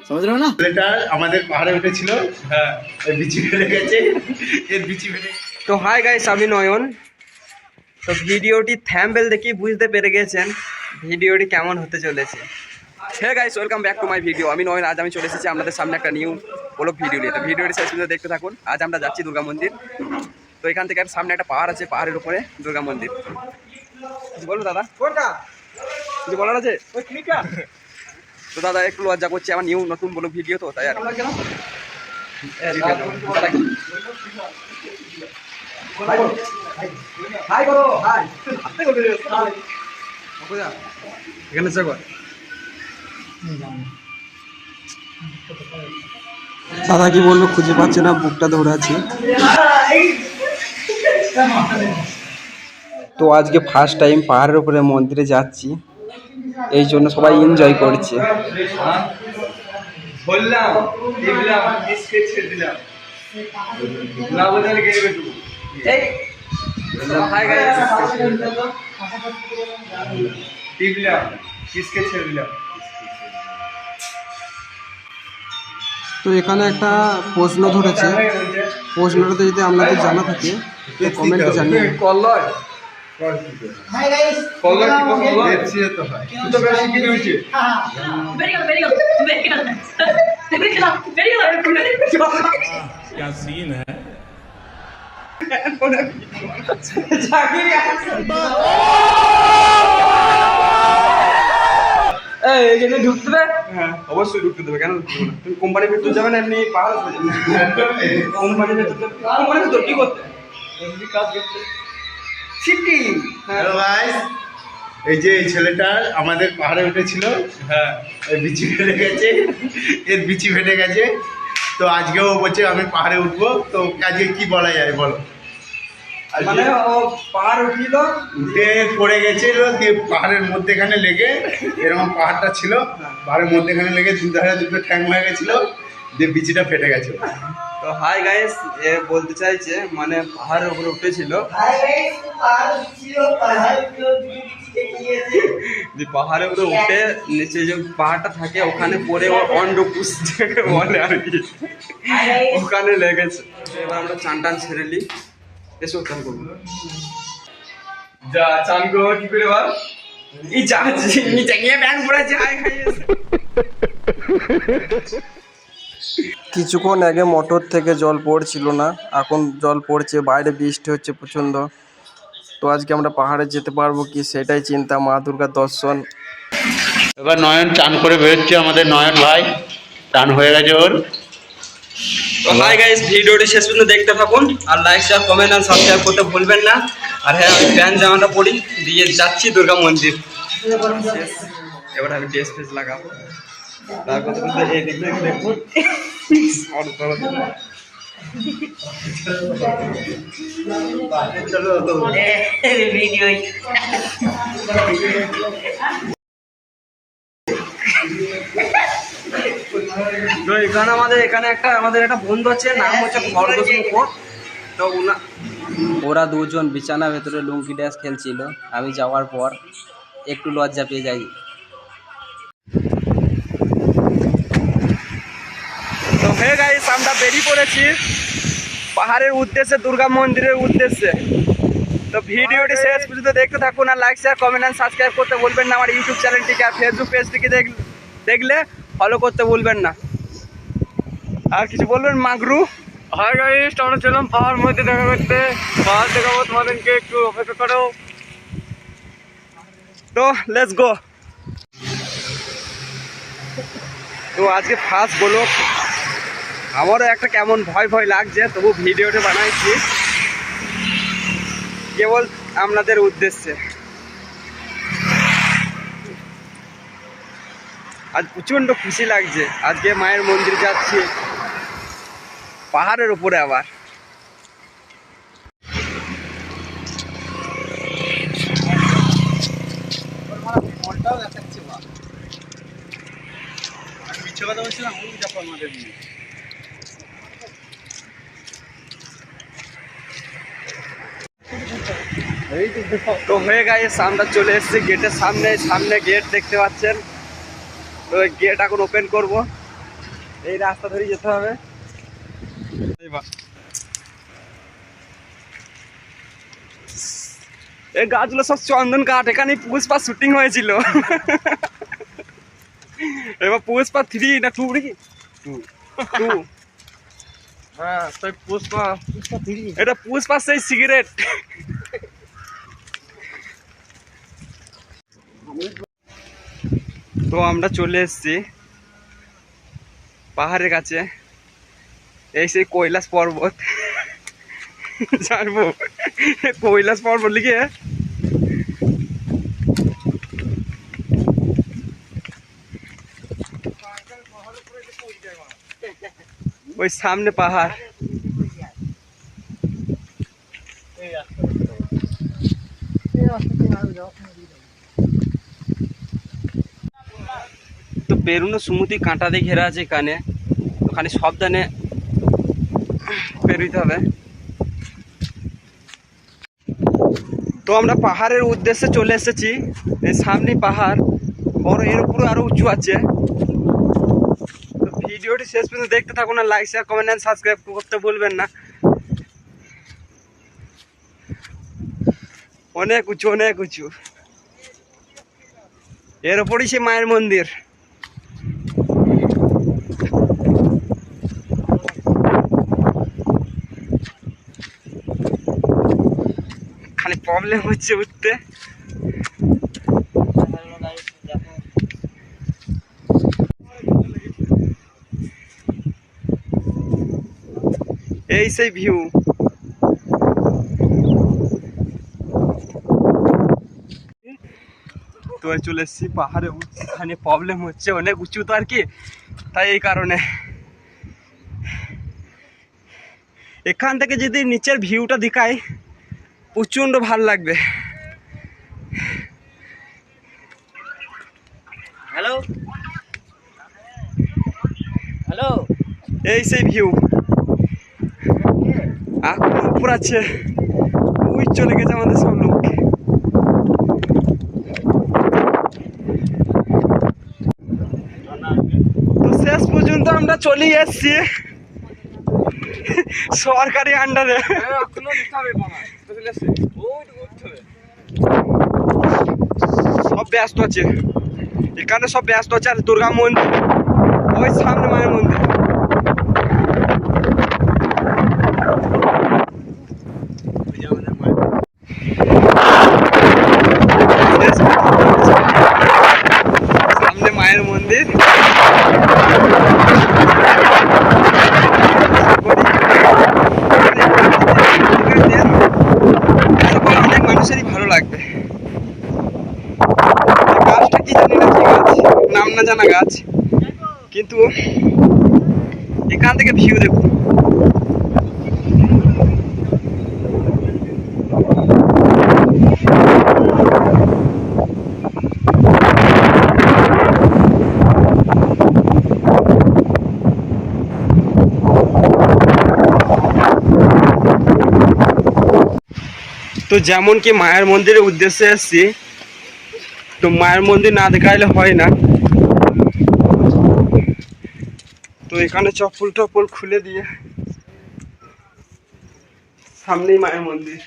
समझ रहे हो ना ছেলেটার আমাদের পাহাড়ে উঠেছিল হ্যাঁ বিচি ফেলে গেছে এর বিচি ফেলে। তো হাই গাইস, আমি নয়ন। তো ভিডিওটি থাম্বনেল দেখে বুঝতে পেরে গেছেন ভিডিওটি কেমন হতে চলেছে। Hey guys, welcome back to my video. আমি নয়ন। আজ আমি চলে এসেছি আপনাদের সামনে একটা নিউ ব্লগ ভিডিও নিয়ে। তো ভিডিওটি শেষ পর্যন্ত দেখতে থাকুন। আজ আমরা যাচ্ছি দুর্গা মন্দির। তো এখান থেকে সামনে একটা পাহাড় আছে, পাহাড়ের উপরে দুর্গা মন্দির। বলো দাদা, কোনটা কিছু বলার আছে? তো দাদা একটু লজ্জা করছে, আমার নিউ নতুন ব্লগ ভিডিও, তো তাই আর এখানে দাদা কি বলবো, খুঁজে পাচ্ছে না, বুকটা দৌড়াচ্ছে। তো আজকে ফার্স্ট টাইম পাহাড়ের উপরে মন্দিরে যাচ্ছি, এই জন্য সবাই এনজয় করছে। তো এখানে একটা প্রশ্ন ধরেছে, প্রশ্নটাতে যদি আপনাদের জানা থাকে কমেন্টে জানিয়ে। हाय गाइस কল্লা কি কল্লা এফসিএ তো হয় তো বেশি কি হয়েছে। हां वेरी गुड वेरी गुड क्या सीन है। ঢুকতে দেবে? হ্যাঁ অবশ্যই ঢুকতে দেবে, কেন ঢুকতে দেবে না? তুমি কোম্পানির ভিতর যাবে না এমনি পাহাড় কোম্পানির ভিতর কি করতে? এমনি কাজ করতে শিখি। হ্যালো গাইস, এই যে এই ছেলেটার আমাদের পাহাড়ে উঠেছিল হ্যাঁ এর বিচি ফেলে গেছে এর বিচি ফেটে গেছে। তো আজকেও বলছে আমি পাহাড়ে উঠবো। তো কাজে কি বলা যায় বলো? মানে ও পাহাড় উঠিল, উঠে পড়ে গেছিল, দিয়ে পাহাড়ের মধ্যেখানে লেগে, এরকম পাহাড়টা ছিল, পাহাড়ের মধ্যেখানে লেগে দুধারে দুটো ঠ্যাং হয়ে গেছিল, দিয়ে বিচিটা ফেটে গেছিল। তো হাই গাইস, এ বলতে চাইছে মানে পাহাড়ের উপরে উঠেছিল, हाय गाइस पहाड़ ছিল पहाड़ তো দেখিয়েছে যে পাহাড়ের উপরে উঠে নিচে যে পাহাড়টা থাকে ওখানে পড়ে ওর অন্ডকুশ থেকে বলে আর কি, ওখানে লেগেছে। এবার আমরা চান টান ছেড়ে নিই, এসে চান করবো। যা চান করবো কি করে বল? এই যা নিচে গিয়ে ব্যাং পড়েছে। হাই গাইস, কিছুক্ষণ আগে মোটর থেকে জল পড়ছিল না, এখন জল পড়ছে, বাইরে বৃষ্টি হচ্ছে প্রচণ্ড। তো আজকে আমরা পাহাড়ে যেতে পারবো কি সেটাই চিন্তা, মা দুর্গার দর্শন। এবার নয়ন চান করে বেরোচ্ছে, আমাদের নয়ন ভাই চান হয়ে গেছে ওর। তো হাই গাইস, ভিডিওটি শেষ পর্যন্ত দেখতে থাকুন, আর লাইক শেয়ার কমেন্ট আর সাবস্ক্রাইব করতে ভুলবেন না। আর হ্যাঁ, আমি প্যান্ট জামাটা পরি দিয়ে যাচ্ছি দুর্গা মন্দির। এবার আমি ড্রেস ফেস লাগাবো, তারপর এই দিক থেকে দেখবো। ভিডিও তো এখানে আমাদের একটা বন্ধু আছে, নাম হচ্ছে খরগোশ মুখ। তো ওরা দুজন বিছানা ভেতরে লুঙ্গি ড্যাশ খেলছিল, আমি যাওয়ার পর একটু লজ্জা পেয়ে যাই। তো হে গাইস, আমরা বেরিয়ে পড়েছি পাহাড়ের উদ্দেশ্যে, দুর্গা মন্দিরের উদ্দেশ্যে। তো ভিডিওটি শেষ পর্যন্ত দেখতে থাকুন, আর লাইক শেয়ার কমেন্ট আর সাবস্ক্রাইব করতে ভুলবেন না। আমার ইউটিউব চ্যানেলটিকে আর ফেসবুক পেজটিকে দেখলে ফলো করতে ভুলবেন না। আর কিছু বলবেন মাগরু? হাই গাইস, আমরা ছিলাম পাহাড় মধ্যে দেখা করতে, পাহাড় দেখাবো তোমাদেরকে, একটু অপেক্ষা করো। তো লেটস গো। তো আজকে ফার্স্ট বলো, আমারও একটা কেমন ভয় ভয় লাগছে, তবু ভিডিওটা বানাইছি কেবল আপনাদের উদ্দেশ্যে। আজ প্রচণ্ড খুশি লাগছে, আজকে মায়ের মন্দির যাচ্ছি পাহাড়ের উপরে। আবার মিথ্যে কথা বলছিলাম আমাদের তো হয়ে গেছে, আমরা চলে এসেছি গেটের সামনে। সামনে গেট দেখতে পাচ্ছেন। তো গেট এখন ওপেন করব। এই রাস্তা ধরে যেতে হবে। এই গাছগুলো সব চন্দন কাঠ, এখানে পুষ্পা শুটিং হয়েছিল। এবার পুষ্পা 3 না 2 নাকি 2 হ্যাঁ তাই পুষ্পা এটা পুষ্পা সেই সিগারেট। তো আমরা চলে এসেছি পাহাড়ের কাছে। এই সেই কৈলাস পর্বত। জানবো কৈলাস পর্বত লিখে ওই সামনে পাহাড়। তো পেরুনো সুমুতি কাঁটা দিয়ে ঘেরা আছে এখানে, ওখানে সাবধানে পেরোতে হবে। তো আমরা পাহাড়ের উদ্দেশ্যে চলে এসেছি। এই সামনে পাহাড়, বড় এর উপরে আরো উঁচু আছে। তো ভিডিওটি শেষ পর্যন্ত দেখতে থাকুন, আর like share comment and subscribe করতে ভুলবেন না। অনেক উঁচু, অনেক উঁচু। এর উপরই সে মায়ের মন্দির। খালি প্রবলেম হচ্ছে উঠতে। এই সেই ভিউ। তো চলে এসেছি পাহাড়ে উঠছি, এখানে প্রবলেম হচ্ছে, অনেক উঁচু তো আর কি, তাই এই কারণে। এখান থেকে যদি নিচের ভিউটা দেখায় প্রচণ্ড ভালো লাগবে। হ্যালো হ্যালো, এই সেই ভিউ। এখন উপর আছে, ওই চলে গেছে আমাদের সব লোক। তো শেষ পর্যন্ত আমরা চলে এসছি সরকারি আন্ডারে। সব ব্যস্ত আছে এখানে, সব ব্যস্ত আছে। আর দুর্গা মন্দির ওই সামনে, মায়ের মন্দির। সামনে মায়ের মন্দির। অনেক মানুষেরই ভালো লাগবে। গাছটা কি জানি না, কি গাছ, নাম না জানা গাছ, কিন্তু এখান থেকে ভিউ দেখুন। তো যেমন কি মায়ের মন্দিরের উদ্দেশ্যে এসেছি, তো মায়ের মন্দির না দেখাইলে হয় না। তো এখানে চপ্পল টপ্পল খুলে দিয়ে, সামনেই মায়ের মন্দির।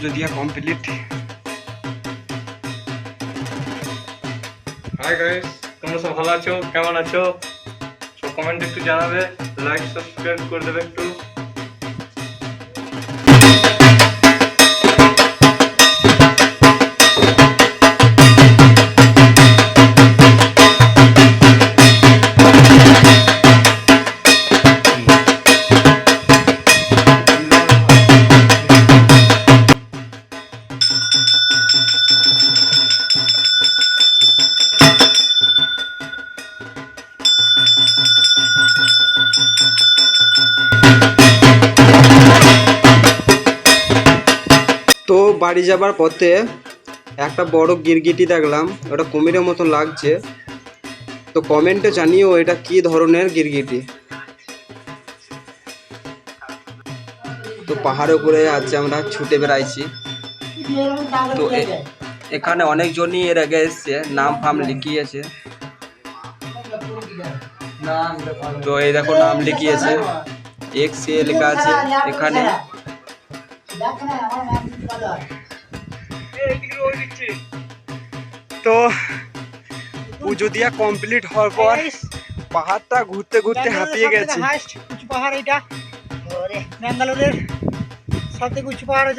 পুজো দিয়া কমপ্লিট। হাই গাইস, তোমরা সব ভালো আছো? কেমন আছো? সব কমেন্টে একটু জানাবে, লাইক সাবস্ক্রাইব করে দেবে একটু। তো বাড়ি যাবার পথে একটা বড় গিরগিটি দেখলাম, ওটা কুমিরের মতো লাগছে। তো কমেন্টে জানিও এটা কি ধরনের গিরগিটি। তো পাহাড়ের উপরে আজ আমরা ছুটে বেড়াইছি। তো এখানে অনেকজনই এর আগে এসছে, নাম ফাম লিখিয়েছে। তো এই দেখো নাম লিখিয়েছে, XA লেখা আছে এখানে। তো পুজো দিয়া কমপ্লিট হওয়ার পর পাহাড়টা ঘুরতে ঘুরতে হাঁপিয়ে গেছি। পাহাড় এটা ব্যাঙ্গালোরের সবথেকে উঁচু পাহাড়